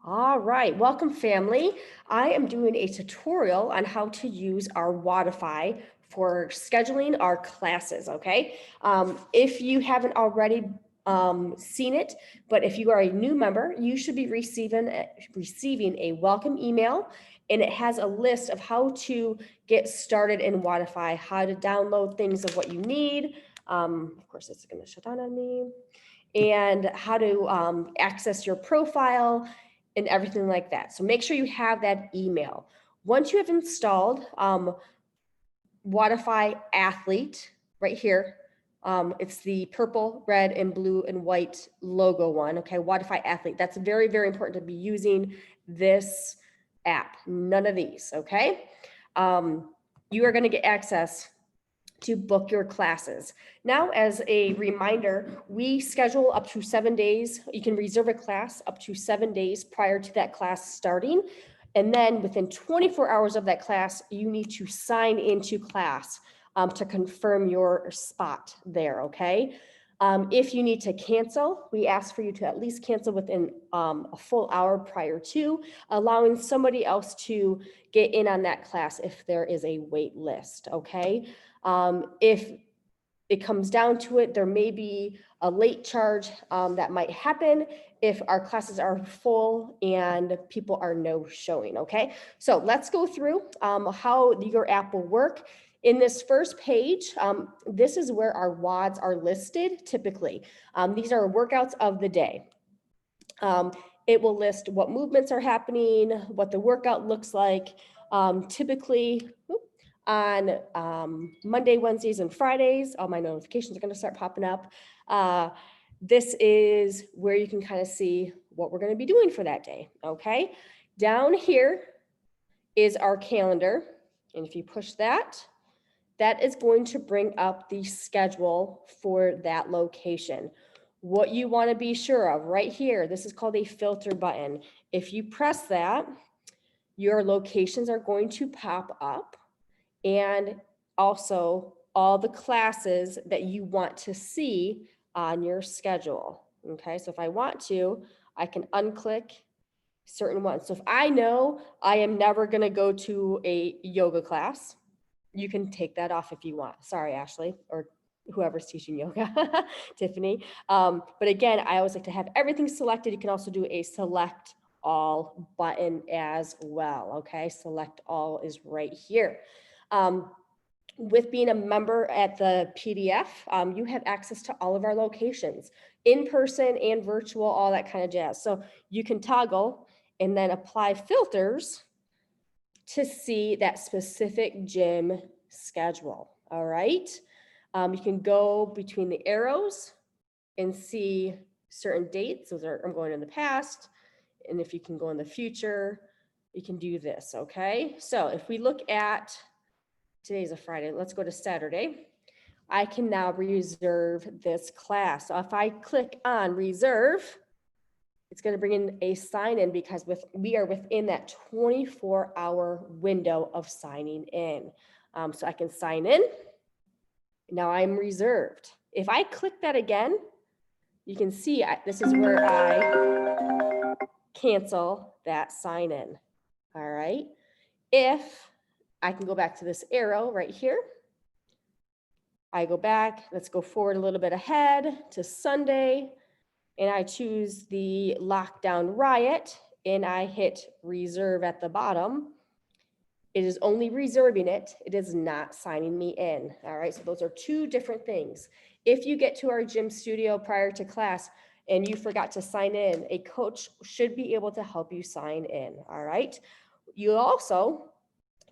All right, welcome family. I am doing a tutorial on how to use our Wodify for scheduling our classes, okay? If you haven't already seen it, but if you are a new member, you should be receiving a welcome email, and it has a list of how to get started in Wodify, how to download things of what you need. Of course, it's gonna shut down on me. And how to access your profile and everything like that. So make sure you have that email. Once you have installed Wodify Athlete right here, it's the purple, red, and blue and white logo one, okay, Wodify Athlete. That's very, very important to be using this app, none of these, okay? You are gonna get access to book your classes. Now, as a reminder, we schedule up to 7 days. You can reserve a class up to 7 days prior to that class starting. And then within 24 hours of that class, you need to sign into class to confirm your spot there, okay? If you need to cancel, we ask for you to at least cancel within a full hour prior to, allowing somebody else to get in on that class if there is a wait list, okay? If it comes down to it, there may be a late charge that might happen if our classes are full and people are no showing, okay? So let's go through how your app will work. In this first page, this is where our WODs are listed typically. These are workouts of the day. It will list what movements are happening, what the workout looks like. Typically, on Monday, Wednesdays, and Fridays, all my notifications are going to start popping up. This is where you can kind of see what we're going to be doing for that day, okay? Down here is our calendar, and if you push that, that is going to bring up the schedule for that location. What you want to be sure of right here, this is called a filter button. If you press that, your locations are going to pop up, and also all the classes that you want to see on your schedule. Okay, so if I want to, I can unclick certain ones. So if I know I am never going to go to a yoga class, you can take that off if you want. Sorry, Ashley, or whoever's teaching yoga, Tiffany. But again, I always like to have everything selected. You can also do a select all button as well. Okay, select all is right here. With being a member at the PDF, you have access to all of our locations, in person and virtual, all that kind of jazz. So you can toggle and then apply filters to see that specific gym schedule, all right? You can go between the arrows and see certain dates. Those are, I'm going in the past. And if you can go in the future, you can do this, okay? So if we look at, today's a Friday, let's go to Saturday. I can now reserve this class. So if I click on reserve, it's going to bring in a sign in because we are within that 24-hour window of signing in. So I can sign in. Now I'm reserved. If I click that again, you can see this is where I cancel that sign in. All right. If I can go back to this arrow right here, I go back, let's go forward a little bit ahead to Sunday, and I choose the lockdown riot, and I hit reserve at the bottom. It is only reserving it. It is not signing me in. All right, so those are two different things. If you get to our gym studio prior to class and you forgot to sign in, a coach should be able to help you sign in. All right. You also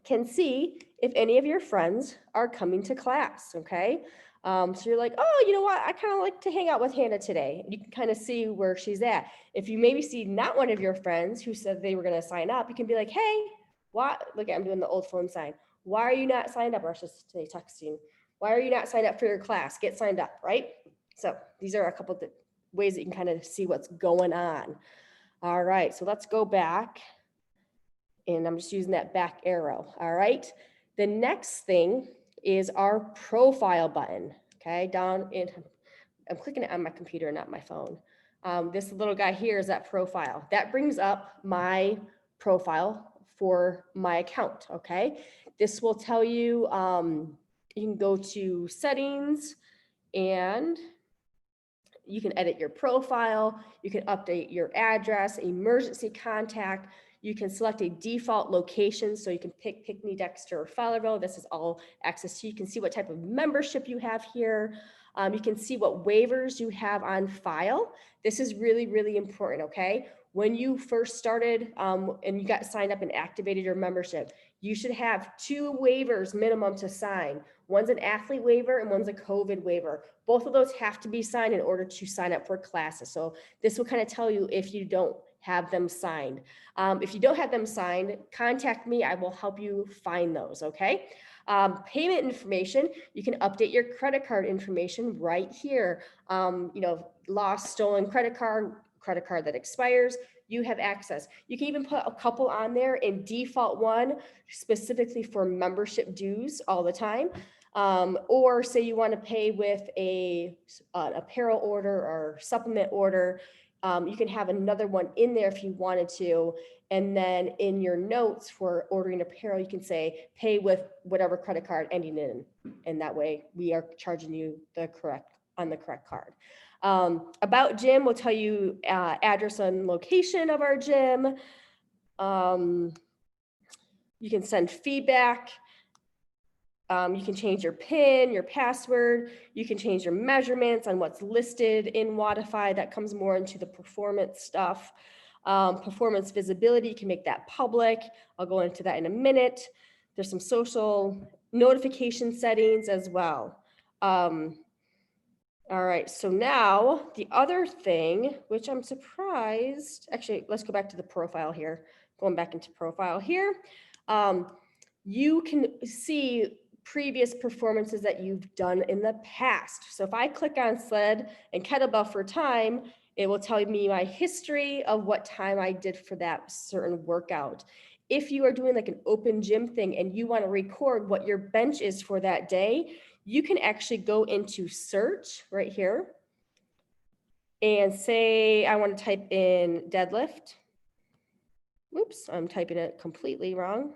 can see if any of your friends are coming to class, okay? So you're like, oh, you know what? I kind of like to hang out with Hannah today. You can kind of see where she's at. If you maybe see not one of your friends who said they were going to sign up, you can be like, hey, what? Look, I'm doing the old phone sign. Why are you not signed up? Or I should say texting. Why are you not signed up for your class? Get signed up, right? So these are a couple of ways that you can kind of see what's going on. All right, so let's go back. And I'm just using that back arrow, all right? The next thing is our profile button, okay? Down in, I'm clicking it on my computer, not my phone. This little guy here is that profile. That brings up my profile for my account, okay? This will tell you, you can go to settings and you can edit your profile, you can update your address, emergency contact, you can select a default location, so you can pick Pinckney, Dexter, or Fowlerville. This is all access to. You can see what type of membership you have here. You can see what waivers you have on file. This is really, really important, okay? When you first started and you got signed up and activated your membership, you should have 2 waivers minimum to sign. One's an athlete waiver and one's a COVID waiver. Both of those have to be signed in order to sign up for classes. So this will kind of tell you if you don't have them signed. If you don't have them signed, contact me. I will help you find those, okay? Payment information, you can update your credit card information right here. You know, lost, stolen credit card that expires, you have access. You can even put a couple on there and default one specifically for membership dues all the time. Or say you want to pay with an apparel order or supplement order, you can have another one in there if you wanted to. And then in your notes for ordering apparel, you can say pay with whatever credit card ending in, and that way we are charging you the correct card. About gym will tell you address and location of our gym. You can send feedback. You can change your PIN, your password. You can change your measurements on what's listed in Wodify. That comes more into the performance stuff. Performance visibility, you can make that public. I'll go into that in a minute. There's some social notification settings as well. All right, so now the other thing, which I'm surprised, actually, let's go back to the profile here. Going back into profile here. You can see previous performances that you've done in the past. So if I click on sled and kettlebell for time, it will tell me my history of what time I did for that certain workout. If you are doing like an open gym thing and you want to record what your bench is for that day, you can actually go into search right here and say, I want to type in deadlift. Oops, I'm typing it completely wrong.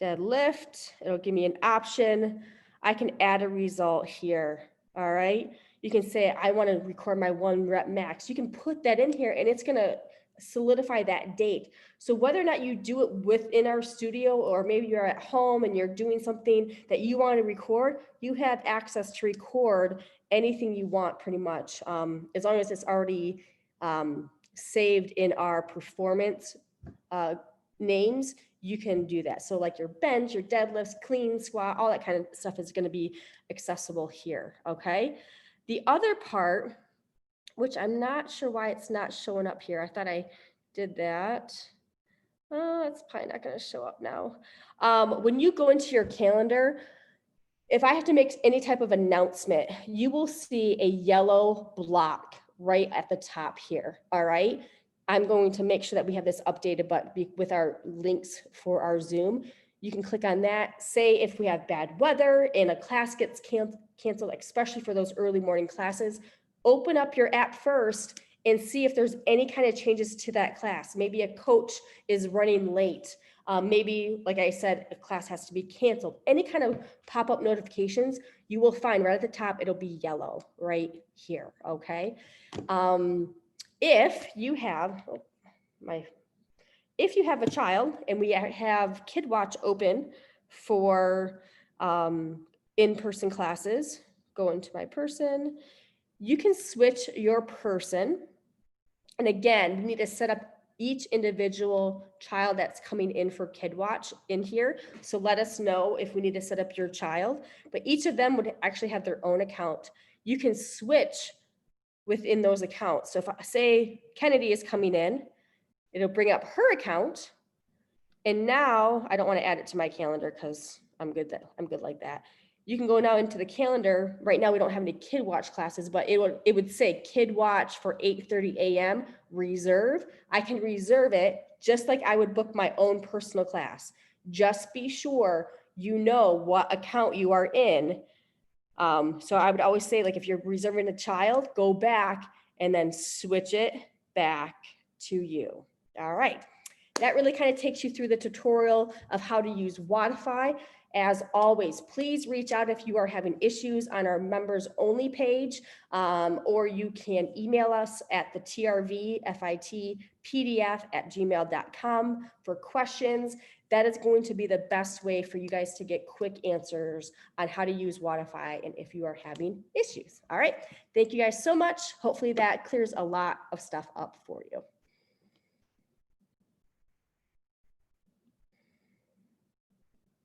Deadlift, it'll give me an option. I can add a result here, all right? You can say, I want to record my 1 rep max. You can put that in here and it's gonna solidify that date. So whether or not you do it within our studio, or maybe you're at home and you're doing something that you want to record, you have access to record anything you want pretty much, as long as it's already saved in our performance names, you can do that. So like your bench, your deadlifts, clean, squat, all that kind of stuff is going to be accessible here, okay? The other part, which I'm not sure why it's not showing up here. I thought I did that. Oh, it's probably not going to show up now. When you go into your calendar, if I have to make any type of announcement, you will see a yellow block right at the top here, all right? I'm going to make sure that we have this updated, but with our links for our Zoom, you can click on that. Say if we have bad weather and a class gets canceled, especially for those early morning classes, open up your app first and see if there's any kind of changes to that class. Maybe a coach is running late. Maybe, like I said, a class has to be canceled. Any kind of pop-up notifications, you will find right at the top, it'll be yellow right here, okay? If you have, if you have a child and we have KidWatch open for in-person classes, go into my person, you can switch your person. And again, we need to set up each individual child that's coming in for KidWatch in here. So let us know if we need to set up your child, but each of them would actually have their own account. You can switch within those accounts. So if I say Kennedy is coming in, it'll bring up her account. And now I don't want to add it to my calendar because I'm good like that. You can go now into the calendar. Right now we don't have any KidWatch classes, but it would say KidWatch for 8:30 a.m. reserve. I can reserve it just like I would book my own personal class. Just be sure you know what account you are in. So I would always say, like, if you're reserving a child, go back and then switch it back to you. All right. That really kind of takes you through the tutorial of how to use Wodify. As always, please reach out if you are having issues on our members only page, or you can email us at the trvfitpdf@gmail.com for questions. That is going to be the best way for you guys to get quick answers on how to use Wodify and if you are having issues. All right. Thank you guys so much. Hopefully that clears a lot of stuff up for you.